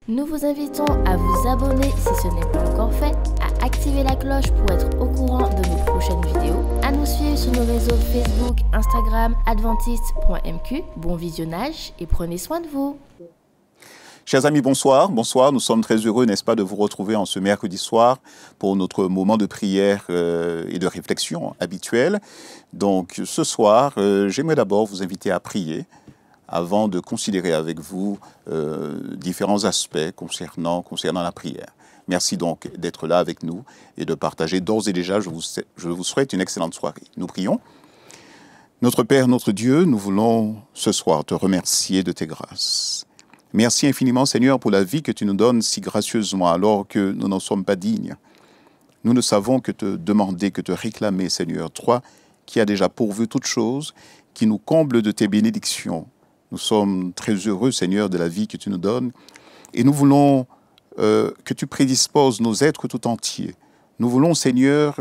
Nous vous invitons à vous abonner si ce n'est pas encore fait, à activer la cloche pour être au courant de nos prochaines vidéos, à nous suivre sur nos réseaux Facebook, Instagram, adventiste.mq. Bon visionnage et prenez soin de vous. Chers amis, bonsoir. Bonsoir. Nous sommes très heureux, n'est-ce pas, de vous retrouver en ce mercredi soir pour notre moment de prière et de réflexion habituel. Donc, ce soir, j'aimerais d'abord vous inviter à prier avant de considérer avec vous différents aspects concernant la prière. Merci donc d'être là avec nous et de partager d'ores et déjà. Je vous souhaite une excellente soirée. Nous prions. Notre Père, notre Dieu, nous voulons ce soir te remercier de tes grâces. Merci infiniment, Seigneur, pour la vie que tu nous donnes si gracieusement alors que nous n'en sommes pas dignes. Nous ne savons que te demander, que te réclamer, Seigneur, toi qui as déjà pourvu toutes choses, qui nous comble de tes bénédictions. Nous sommes très heureux, Seigneur, de la vie que tu nous donnes et nous voulons que tu prédisposes nos êtres tout entiers. Nous voulons, Seigneur,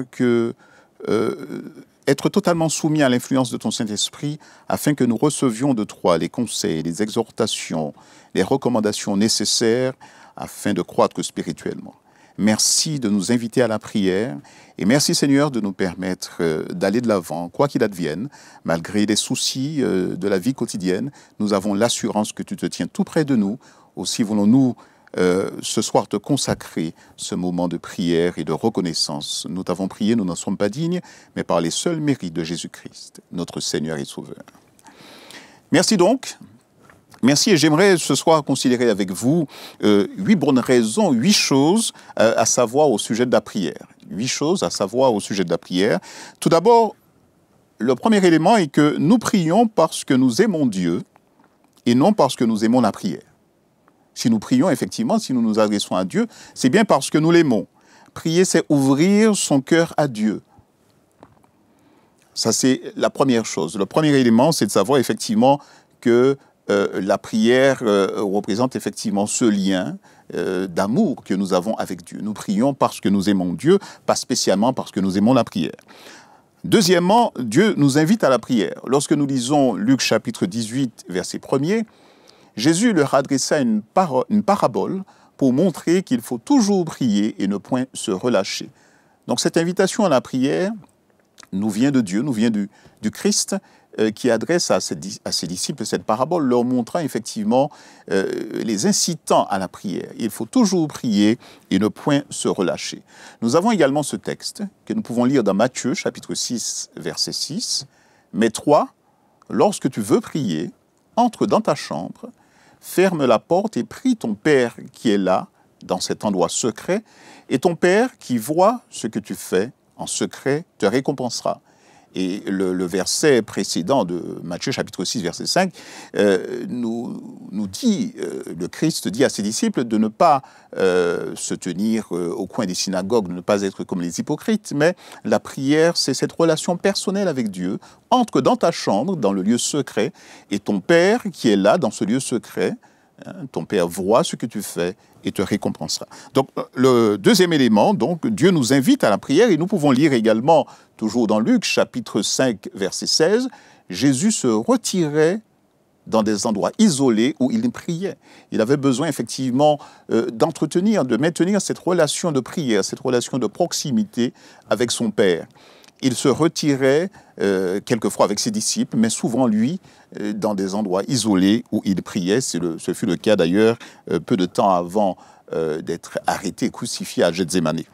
être totalement soumis à l'influence de ton Saint-Esprit afin que nous recevions de toi les conseils, les exhortations, les recommandations nécessaires afin de croître spirituellement. Merci de nous inviter à la prière et merci Seigneur de nous permettre d'aller de l'avant, quoi qu'il advienne, malgré les soucis de la vie quotidienne. Nous avons l'assurance que tu te tiens tout près de nous. Aussi voulons-nous ce soir te consacrer ce moment de prière et de reconnaissance. Nous t'avons prié, nous n'en sommes pas dignes, mais par les seuls mérites de Jésus-Christ, notre Seigneur et Sauveur. Merci donc. Merci et j'aimerais ce soir considérer avec vous 8 bonnes raisons, 8 choses à savoir au sujet de la prière. 8 choses à savoir au sujet de la prière. Tout d'abord, le premier élément est que nous prions parce que nous aimons Dieu et non parce que nous aimons la prière. Si nous prions, effectivement, si nous nous adressons à Dieu, c'est bien parce que nous l'aimons. Prier, c'est ouvrir son cœur à Dieu. Ça, c'est la première chose. Le premier élément, c'est de savoir effectivement que la prière représente effectivement ce lien d'amour que nous avons avec Dieu. Nous prions parce que nous aimons Dieu, pas spécialement parce que nous aimons la prière. Deuxièmement, Dieu nous invite à la prière. Lorsque nous lisons Luc chapitre 18, verset 1er, Jésus leur adressa une parabole pour montrer qu'il faut toujours prier et ne point se relâcher. Donc cette invitation à la prière nous vient de Dieu, nous vient du Christ, qui adresse à ses disciples cette parabole, leur montrant effectivement, les incitant à la prière. Il faut toujours prier et ne point se relâcher. Nous avons également ce texte que nous pouvons lire dans Matthieu, chapitre 6, verset 6. « Mais toi, lorsque tu veux prier, entre dans ta chambre, ferme la porte et prie ton Père qui est là, dans cet endroit secret, et ton Père qui voit ce que tu fais en secret te récompensera. » Et le verset précédent de Matthieu, chapitre 6, verset 5, nous dit, le Christ dit à ses disciples de ne pas se tenir au coin des synagogues, de ne pas être comme les hypocrites, mais la prière, c'est cette relation personnelle avec Dieu. Entre dans ta chambre, dans le lieu secret, et ton Père qui est là, dans ce lieu secret, ton Père voit ce que tu fais et te récompensera. Donc, le deuxième élément, donc, Dieu nous invite à la prière et nous pouvons lire également, toujours dans Luc, chapitre 5, verset 16, Jésus se retirait dans des endroits isolés où il priait. Il avait besoin effectivement d'entretenir, de maintenir cette relation de prière, cette relation de proximité avec son Père. Il se retirait quelquefois avec ses disciples, mais souvent lui, dans des endroits isolés où il priait. Ce fut le cas d'ailleurs peu de temps avant d'être arrêté, crucifié à Gethsémani.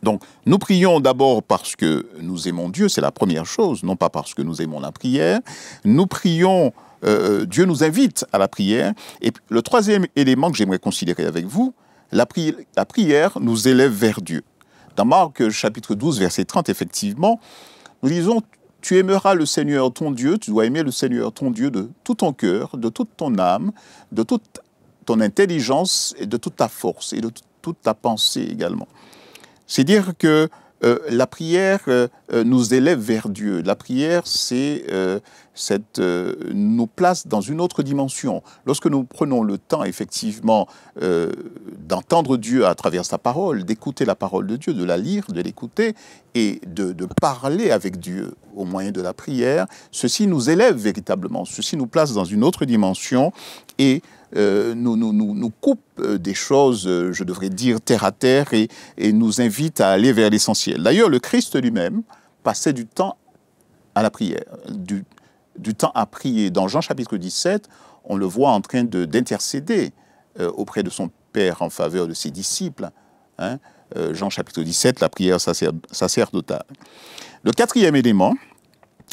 Donc, nous prions d'abord parce que nous aimons Dieu, c'est la première chose, non pas parce que nous aimons la prière. Nous prions, Dieu nous invite à la prière. Et le troisième élément que j'aimerais considérer avec vous, la prière nous élève vers Dieu. Dans Marc, chapitre 12, verset 30, effectivement, nous lisons « Tu aimeras le Seigneur ton Dieu, tu dois aimer le Seigneur ton Dieu de tout ton cœur, de toute ton âme, de toute ton intelligence et de toute ta force et de toute ta pensée également. » C'est dire que la prière nous élève vers Dieu. La prière, c'est nous place dans une autre dimension. Lorsque nous prenons le temps, effectivement, d'entendre Dieu à travers sa parole, d'écouter la parole de Dieu, de la lire, de l'écouter et de parler avec Dieu au moyen de la prière, ceci nous élève véritablement, ceci nous place dans une autre dimension et nous coupe des choses, je devrais dire, terre à terre et nous invite à aller vers l'essentiel. D'ailleurs, le Christ lui-même passait du temps à la prière, du temps à prier. Dans Jean chapitre 17, on le voit en train d'intercéder auprès de son Père en faveur de ses disciples. Hein. Jean chapitre 17, la prière sacerdotale. Le quatrième élément,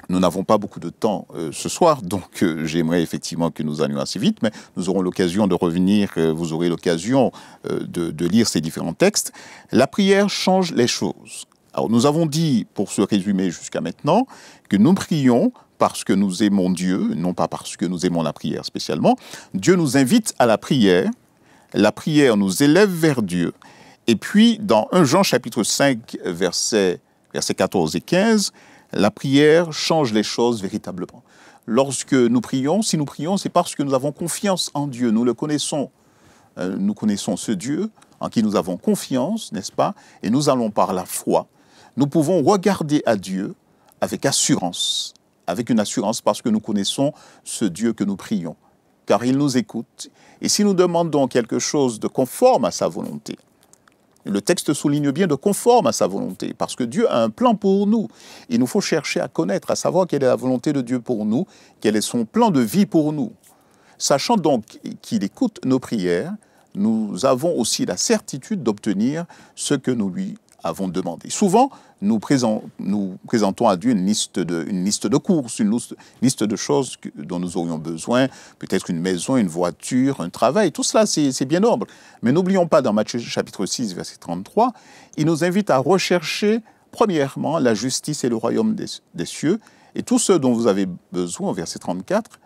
nous n'avons pas beaucoup de temps ce soir, donc j'aimerais effectivement que nous allions assez vite, mais nous aurons l'occasion de revenir, vous aurez l'occasion de lire ces différents textes. La prière change les choses. Alors nous avons dit, pour se résumer jusqu'à maintenant, que nous prions parce que nous aimons Dieu, non pas parce que nous aimons la prière spécialement. Dieu nous invite à la prière nous élève vers Dieu. Et puis, dans 1 Jean chapitre 5, versets 14 et 15, la prière change les choses véritablement. Lorsque nous prions, si nous prions, c'est parce que nous avons confiance en Dieu. Nous le connaissons. Nous connaissons ce Dieu en qui nous avons confiance, n'est-ce pas? Et nous allons par la foi. Nous pouvons regarder à Dieu avec assurance. Avec une assurance parce que nous connaissons ce Dieu que nous prions. Car il nous écoute. Et si nous demandons quelque chose de conforme à sa volonté, le texte souligne bien de conforme à sa volonté, parce que Dieu a un plan pour nous. Il nous faut chercher à connaître, à savoir quelle est la volonté de Dieu pour nous, quel est son plan de vie pour nous. Sachant donc qu'il écoute nos prières, nous avons aussi la certitude d'obtenir ce que nous lui avons demandé. Souvent, nous présentons à Dieu une liste de courses, une liste de choses dont nous aurions besoin, peut-être une maison, une voiture, un travail, tout cela c'est bien noble. Mais n'oublions pas dans Matthieu chapitre 6, verset 33, il nous invite à rechercher premièrement la justice et le royaume des cieux, et tout ce dont vous avez besoin, au verset 34,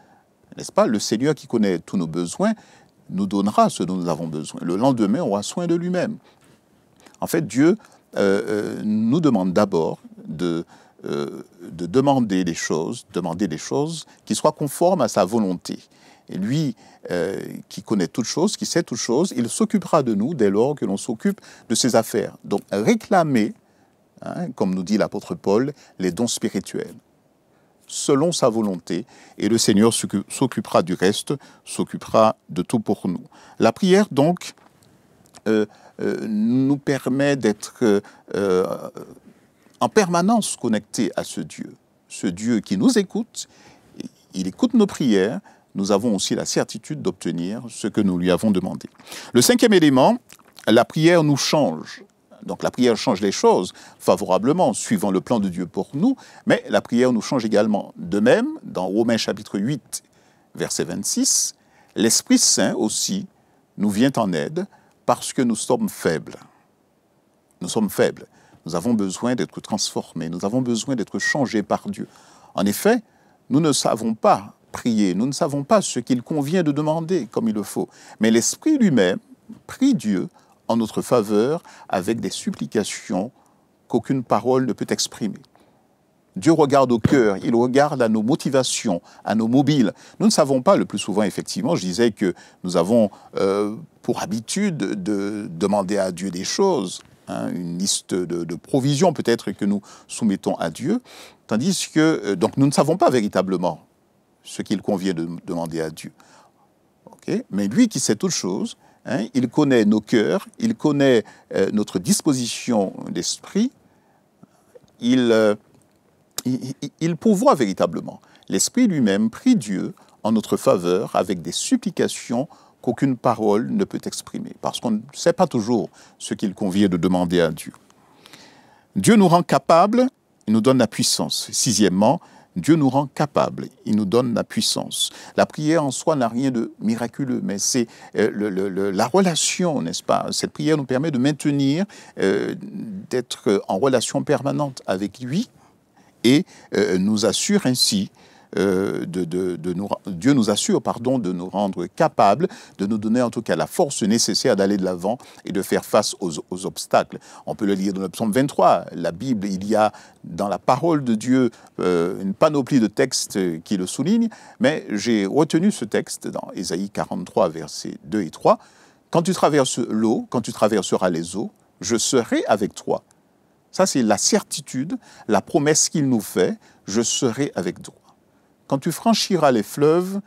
n'est-ce pas, le Seigneur qui connaît tous nos besoins nous donnera ce dont nous avons besoin. Le lendemain, on aura soin de lui-même. En fait, Dieu nous demande d'abord de demander des choses qui soient conformes à sa volonté. Et lui, qui connaît toutes choses, qui sait toutes choses, il s'occupera de nous dès lors que l'on s'occupe de ses affaires. Donc, réclamer, comme nous dit l'apôtre Paul, les dons spirituels, selon sa volonté, et le Seigneur s'occupera du reste, s'occupera de tout pour nous. La prière, donc, nous permet d'être en permanence connectés à ce Dieu qui nous écoute, il écoute nos prières, nous avons aussi la certitude d'obtenir ce que nous lui avons demandé. Le cinquième élément, la prière nous change. Donc la prière change les choses favorablement, suivant le plan de Dieu pour nous, mais la prière nous change également. De même, dans Romains chapitre 8, verset 26, l'Esprit Saint aussi nous vient en aide parce que nous sommes faibles. Nous sommes faibles. Nous avons besoin d'être transformés, nous avons besoin d'être changés par Dieu. En effet, nous ne savons pas prier, nous ne savons pas ce qu'il convient de demander comme il le faut. Mais l'Esprit lui-même prie Dieu en notre faveur avec des supplications qu'aucune parole ne peut exprimer. Dieu regarde au cœur, il regarde à nos motivations, à nos mobiles. Nous ne savons pas le plus souvent, effectivement, je disais que nous avons pour habitude de demander à Dieu des choses, une liste de provisions peut-être que nous soumettons à Dieu, tandis que donc nous ne savons pas véritablement ce qu'il convient de demander à Dieu. Okay? Mais lui qui sait toutes choses, il connaît nos cœurs, il connaît notre disposition d'esprit, il pourvoit véritablement. L'Esprit lui-même prie Dieu en notre faveur avec des supplications qu'aucune parole ne peut exprimer, parce qu'on ne sait pas toujours ce qu'il convient de demander à Dieu. Dieu nous rend capables, il nous donne la puissance. Sixièmement, Dieu nous rend capables, il nous donne la puissance. La prière en soi n'a rien de miraculeux, mais c'est la relation, n'est-ce pas? Cette prière nous permet de maintenir, d'être en relation permanente avec lui et nous assure ainsi Dieu nous assure, pardon, de nous rendre capables, de nous donner en tout cas la force nécessaire d'aller de l'avant et de faire face aux obstacles. On peut le lire dans le psaume 23. La Bible, il y a dans la parole de Dieu une panoplie de textes qui le soulignent, mais j'ai retenu ce texte dans Ésaïe 43, versets 2 et 3. « Quand tu traverses l'eau, quand tu traverseras les eaux, je serai avec toi. » Ça, c'est la certitude, la promesse qu'il nous fait, « Je serai avec toi. » Quand tu franchiras les fleuves,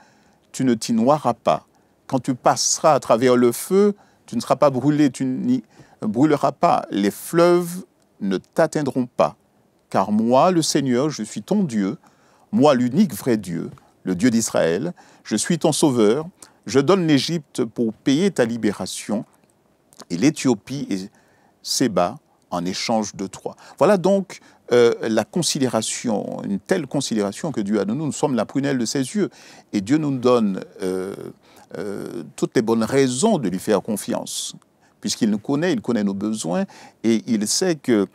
tu ne t'y noieras pas. Quand tu passeras à travers le feu, tu ne seras pas brûlé, tu n'y brûleras pas. Les fleuves ne t'atteindront pas. Car moi, le Seigneur, je suis ton Dieu, moi, l'unique vrai Dieu, le Dieu d'Israël, je suis ton sauveur, je donne l'Égypte pour payer ta libération, et l'Éthiopie et Séba en échange de toi. Voilà donc la considération, une telle considération que Dieu a de nous. Nous sommes la prunelle de ses yeux. Et Dieu nous donne toutes les bonnes raisons de lui faire confiance. Puisqu'il nous connaît, il connaît nos besoins, et il sait que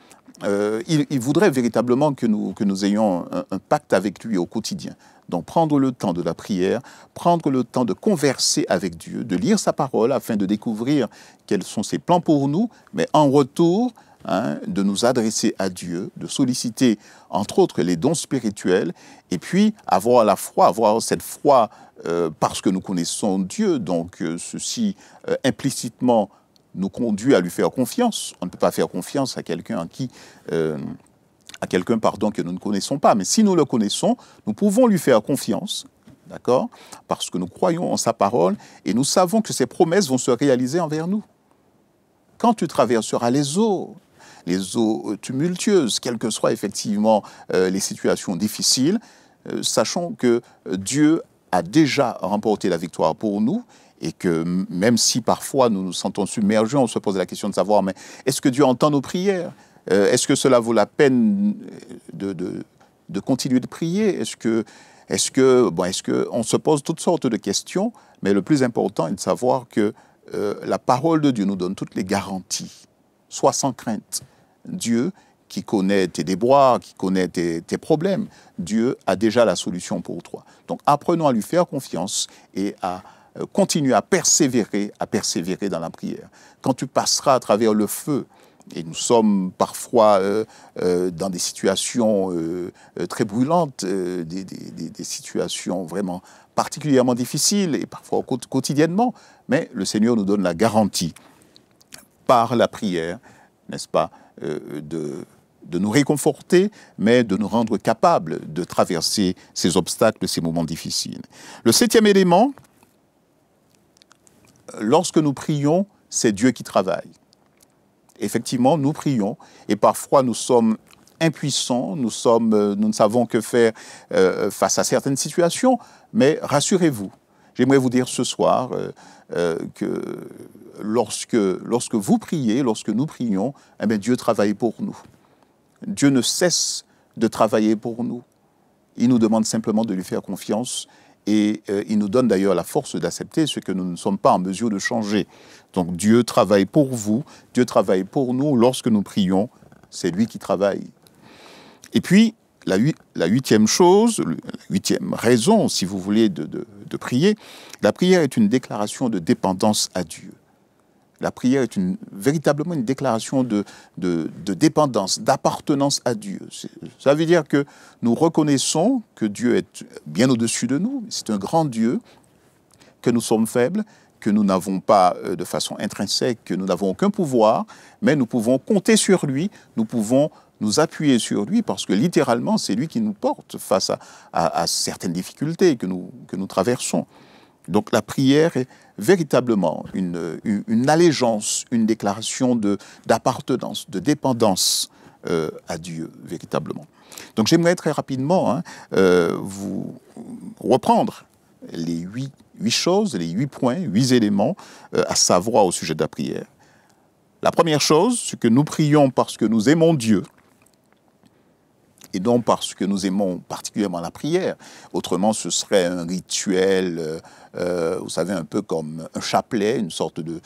il voudrait véritablement que nous ayons un pacte avec lui au quotidien. Donc prendre le temps de la prière, prendre le temps de converser avec Dieu, de lire sa parole afin de découvrir quels sont ses plans pour nous, mais en retour, de nous adresser à Dieu, de solliciter entre autres les dons spirituels, et puis avoir la foi, avoir cette foi parce que nous connaissons Dieu. Donc ceci implicitement nous conduit à lui faire confiance. On ne peut pas faire confiance à quelqu'un que nous ne connaissons pas. Mais si nous le connaissons, nous pouvons lui faire confiance, d'accord? Parce que nous croyons en sa parole et nous savons que ses promesses vont se réaliser envers nous. Quand tu traverseras les eaux tumultueuses, quelles que soient effectivement les situations difficiles, sachons que Dieu a déjà remporté la victoire pour nous, et que même si parfois nous nous sentons submergés, on se pose la question de savoir, mais est-ce que Dieu entend nos prières? Est-ce que cela vaut la peine de continuer de prier? Est-ce que on se pose toutes sortes de questions, mais le plus important est de savoir que la parole de Dieu nous donne toutes les garanties. Sois sans crainte. Dieu, qui connaît tes déboires, qui connaît tes problèmes, Dieu a déjà la solution pour toi. Donc apprenons à lui faire confiance et à continuer à persévérer dans la prière. Quand tu passeras à travers le feu, et nous sommes parfois dans des situations très brûlantes, des situations vraiment particulièrement difficiles, et parfois quotidiennement, mais le Seigneur nous donne la garantie, par la prière, n'est-ce pas, de nous réconforter, mais de nous rendre capables de traverser ces obstacles, ces moments difficiles. Le 7e élément, lorsque nous prions, c'est Dieu qui travaille. Effectivement, nous prions et parfois nous sommes impuissants, nous ne savons que faire face à certaines situations, mais rassurez-vous, j'aimerais vous dire ce soir que lorsque vous priez, lorsque nous prions, eh bien, Dieu travaille pour nous. Dieu ne cesse de travailler pour nous. Il nous demande simplement de lui faire confiance. Et il nous donne d'ailleurs la force d'accepter ce que nous ne sommes pas en mesure de changer. Donc Dieu travaille pour vous, Dieu travaille pour nous. Lorsque nous prions, c'est lui qui travaille. Et puis, la 8e chose, la 8e raison, si vous voulez, de prier, la prière est une déclaration de dépendance à Dieu. La prière est véritablement une déclaration de dépendance, d'appartenance à Dieu. Ça veut dire que nous reconnaissons que Dieu est bien au-dessus de nous. C'est un grand Dieu, que nous sommes faibles, que nous n'avons pas de façon intrinsèque, que nous n'avons aucun pouvoir, mais nous pouvons compter sur lui, nous pouvons nous appuyer sur lui, parce que littéralement, c'est lui qui nous porte face à certaines difficultés que nous traversons. Donc la prière est véritablement une allégeance, une déclaration d'appartenance, de dépendance à Dieu, véritablement. Donc j'aimerais très rapidement vous reprendre les 8 choses, les 8 points, 8 éléments à savoir au sujet de la prière. La première chose, c'est que nous prions parce que nous aimons Dieu. et non parce que nous aimons particulièrement la prière. Autrement, ce serait un rituel, vous savez, un peu comme un chapelet, une sorte de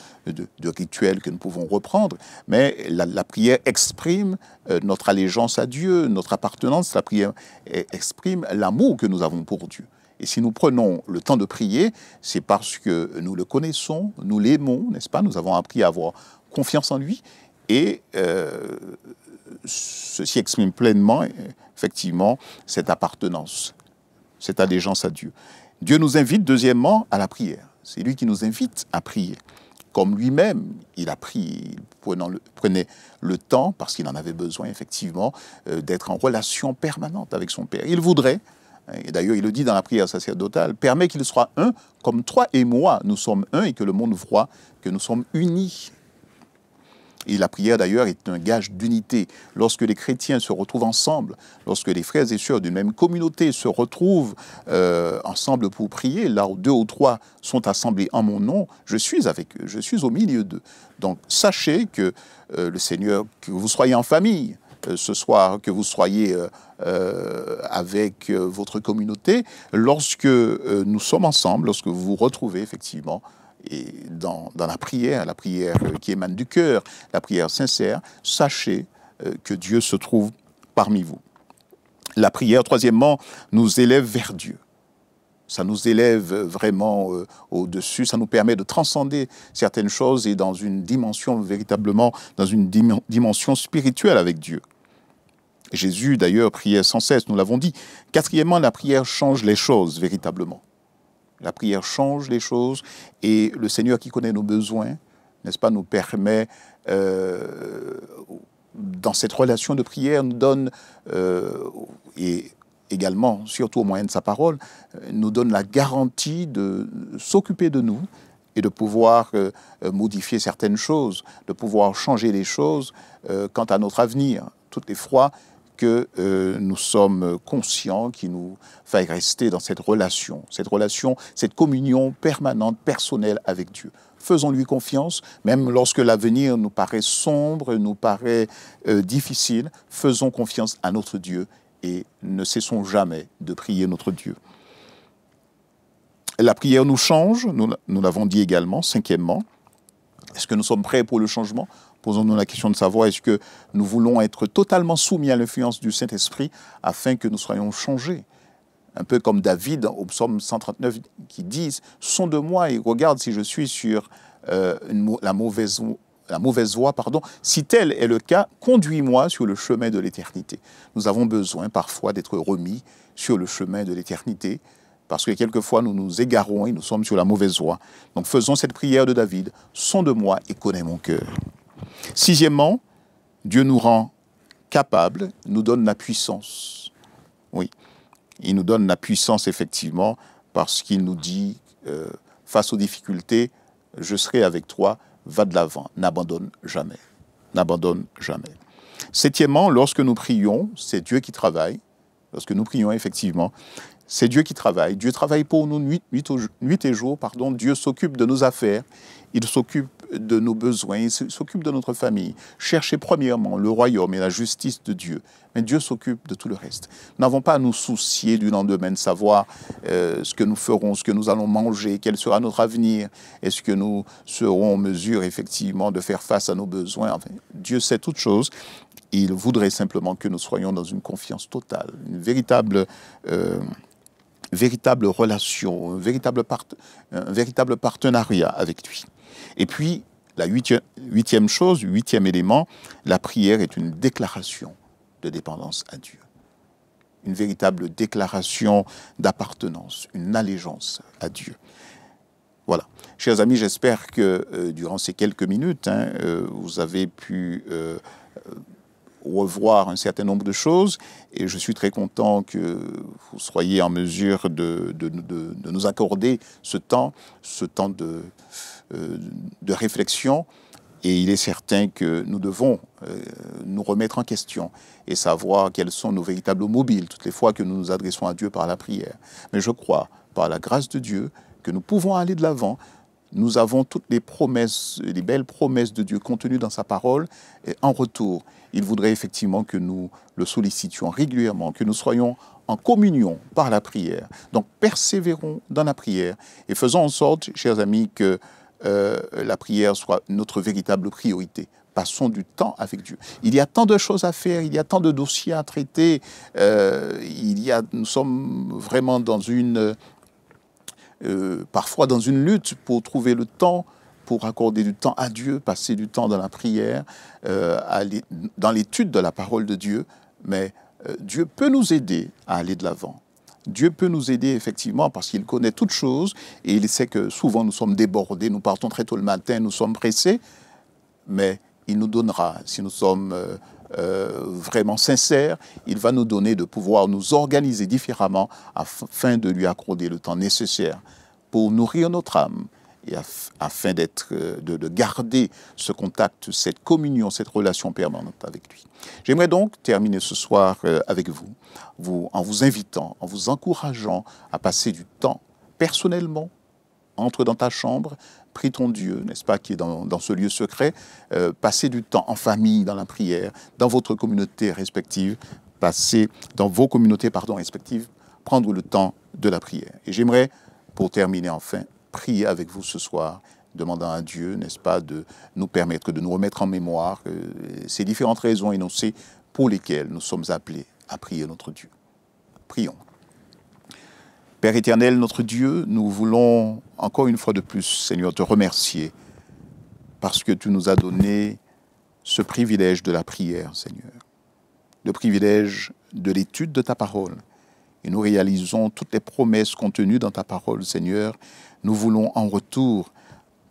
rituel que nous pouvons reprendre. Mais la prière exprime notre allégeance à Dieu, notre appartenance. La prière exprime l'amour que nous avons pour Dieu. Et si nous prenons le temps de prier, c'est parce que nous le connaissons, nous l'aimons, n'est-ce pas? Nous avons appris à avoir confiance en lui. Et ceci exprime pleinement, effectivement, cette appartenance, cette allégeance à Dieu. Dieu nous invite, deuxièmement, à la prière. C'est lui qui nous invite à prier. Comme lui-même, il a prié, il prenait le temps, parce qu'il en avait besoin, effectivement, d'être en relation permanente avec son Père. Il voudrait, et d'ailleurs il le dit dans la prière sacerdotale, permet qu'il soit un, comme toi et moi, nous sommes un, et que le monde voit que nous sommes unis. Et la prière, d'ailleurs, est un gage d'unité. Lorsque les chrétiens se retrouvent ensemble, lorsque les frères et sœurs d'une même communauté se retrouvent ensemble pour prier, là où 2 ou 3 sont assemblés en mon nom, je suis avec eux, je suis au milieu d'eux. Donc, sachez que le Seigneur, que vous soyez en famille ce soir, que vous soyez avec votre communauté, lorsque nous sommes ensemble, lorsque vous vous retrouvez, effectivement, et dans la prière qui émane du cœur, la prière sincère, sachez que Dieu se trouve parmi vous. La prière, troisièmement, nous élève vers Dieu. Ça nous élève vraiment au-dessus, ça nous permet de transcender certaines choses et dans une dimension, véritablement, dans une dimension spirituelle avec Dieu. Jésus, d'ailleurs, priait sans cesse, nous l'avons dit. Quatrièmement, la prière change les choses, véritablement. La prière change les choses et le Seigneur qui connaît nos besoins, n'est-ce pas, nous permet, dans cette relation de prière, nous donne, et également, surtout au moyen de sa parole, nous donne la garantie de s'occuper de nous et de pouvoir modifier certaines choses, de pouvoir changer les choses quant à notre avenir. Toutes les fois que nous sommes conscients qu'il nous faille rester dans cette relation, cette communion permanente, personnelle avec Dieu. Faisons-lui confiance, même lorsque l'avenir nous paraît sombre, nous paraît difficile, faisons confiance à notre Dieu et ne cessons jamais de prier notre Dieu. La prière nous change, nous l'avons dit également, cinquièmement. Est-ce que nous sommes prêts pour le changement ? Posons-nous la question de savoir, est-ce que nous voulons être totalement soumis à l'influence du Saint-Esprit afin que nous soyons changés? Un peu comme David au psaume 139 qui dit « Sonde-moi et regarde si je suis sur la mauvaise voie, si tel est le cas, conduis-moi sur le chemin de l'éternité. » Nous avons besoin parfois d'être remis sur le chemin de l'éternité parce que quelquefois nous nous égarons et nous sommes sur la mauvaise voie. Donc faisons cette prière de David « Sonde-moi et connais mon cœur ». Sixièmement, Dieu nous rend capables, nous donne la puissance. Oui, il nous donne la puissance effectivement parce qu'il nous dit, face aux difficultés, je serai avec toi, va de l'avant, n'abandonne jamais. N'abandonne jamais. Septièmement, lorsque nous prions, c'est Dieu qui travaille. Lorsque nous prions effectivement, c'est Dieu qui travaille. Dieu travaille pour nous nuit et jour. Dieu s'occupe de nos affaires. Il s'occupe de nos besoins. Il s'occupe de notre famille. Cherchez premièrement le royaume et la justice de Dieu. Mais Dieu s'occupe de tout le reste. Nous n'avons pas à nous soucier du lendemain, de savoir ce que nous ferons, ce que nous allons manger, quel sera notre avenir. Est-ce que nous serons en mesure effectivement de faire face à nos besoins? Enfin, Dieu sait toutes choses. Il voudrait simplement que nous soyons dans une confiance totale, une véritable relation, un véritable partenariat avec lui. Et puis, la huitième élément, la prière est une déclaration de dépendance à Dieu. Une véritable déclaration d'appartenance, une allégeance à Dieu. Voilà. Chers amis, j'espère que durant ces quelques minutes, vous avez pu revoir un certain nombre de choses et je suis très content que vous soyez en mesure de nous accorder ce temps de réflexion et il est certain que nous devons nous remettre en question et savoir quels sont nos véritables mobiles toutes les fois que nous nous adressons à Dieu par la prière. Mais je crois, par la grâce de Dieu, que nous pouvons aller de l'avant nous avons toutes les promesses, les belles promesses de Dieu contenues dans sa parole. Et en retour, il voudrait effectivement que nous le sollicitions régulièrement, que nous soyons en communion par la prière. Donc, persévérons dans la prière et faisons en sorte, chers amis, que la prière soit notre véritable priorité. Passons du temps avec Dieu. Il y a tant de choses à faire, il y a tant de dossiers à traiter. Nous sommes vraiment dans parfois dans une lutte pour trouver le temps, pour accorder du temps à Dieu, passer du temps dans la prière, dans l'étude de la parole de Dieu. Mais Dieu peut nous aider à aller de l'avant. Dieu peut nous aider effectivement parce qu'il connaît toutes choses et il sait que souvent nous sommes débordés, nous partons très tôt le matin, nous sommes pressés, mais il nous donnera, si nous sommes vraiment sincères, il va nous donner de pouvoir nous organiser différemment afin de lui accorder le temps nécessaire pour nourrir notre âme et afin de garder ce contact, cette communion, cette relation permanente avec lui. J'aimerais donc terminer ce soir avec vous, en vous invitant, en vous encourageant à passer du temps personnellement. Entre dans ta chambre, prie ton Dieu, n'est-ce pas, qui est dans ce lieu secret, passez du temps en famille, dans la prière, dans votre communauté respective, passez dans vos communautés, respectives, prendre le temps de la prière. Et j'aimerais, pour terminer enfin, prier avec vous ce soir, demandant à Dieu, n'est-ce pas, de nous permettre, de nous remettre en mémoire ces différentes raisons énoncées pour lesquelles nous sommes appelés à prier notre Dieu. Prions. Père éternel, notre Dieu, nous voulons encore une fois de plus, Seigneur, te remercier parce que tu nous as donné ce privilège de la prière, Seigneur, le privilège de l'étude de ta parole. Et nous réalisons toutes les promesses contenues dans ta parole, Seigneur. Nous voulons en retour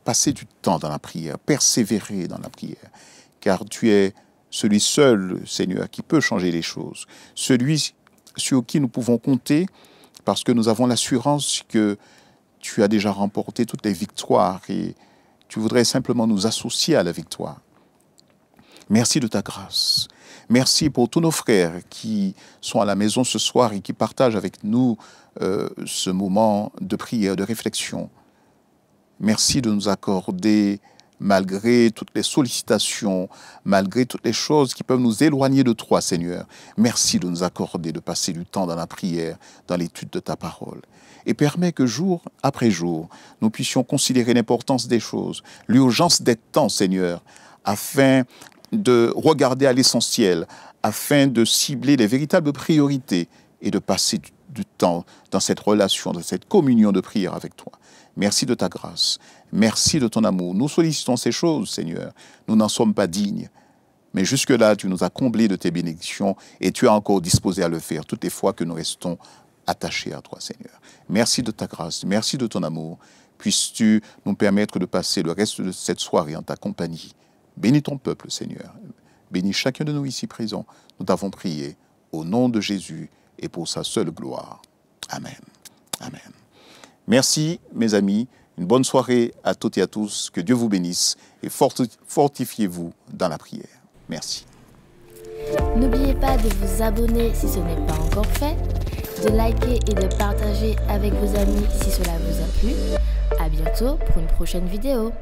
passer du temps dans la prière, persévérer dans la prière, car tu es celui seul, Seigneur, qui peut changer les choses, celui sur qui nous pouvons compter, parce que nous avons l'assurance que tu as déjà remporté toutes les victoires et tu voudrais simplement nous associer à la victoire. Merci de ta grâce. Merci pour tous nos frères qui sont à la maison ce soir et qui partagent avec nous ce moment de prière, de réflexion. Merci de nous accorder, malgré toutes les sollicitations, malgré toutes les choses qui peuvent nous éloigner de toi, Seigneur. Merci de nous accorder de passer du temps dans la prière, dans l'étude de ta parole. Et permets que jour après jour, nous puissions considérer l'importance des choses, l'urgence des temps, Seigneur, afin de regarder à l'essentiel, afin de cibler les véritables priorités et de passer du temps dans cette relation, dans cette communion de prière avec toi. Merci de ta grâce. Merci de ton amour. Nous sollicitons ces choses, Seigneur. Nous n'en sommes pas dignes. Mais jusque-là, tu nous as comblés de tes bénédictions et tu as encore disposé à le faire toutes les fois que nous restons attachés à toi, Seigneur. Merci de ta grâce. Merci de ton amour. Puisses-tu nous permettre de passer le reste de cette soirée en ta compagnie. Bénis ton peuple, Seigneur. Bénis chacun de nous ici présents. Nous t'avons prié au nom de Jésus et pour sa seule gloire. Amen. Amen. Merci, mes amis. Une bonne soirée à toutes et à tous. Que Dieu vous bénisse et fortifiez-vous dans la prière. Merci. N'oubliez pas de vous abonner si ce n'est pas encore fait, de liker et de partager avec vos amis si cela vous a plu. À bientôt pour une prochaine vidéo.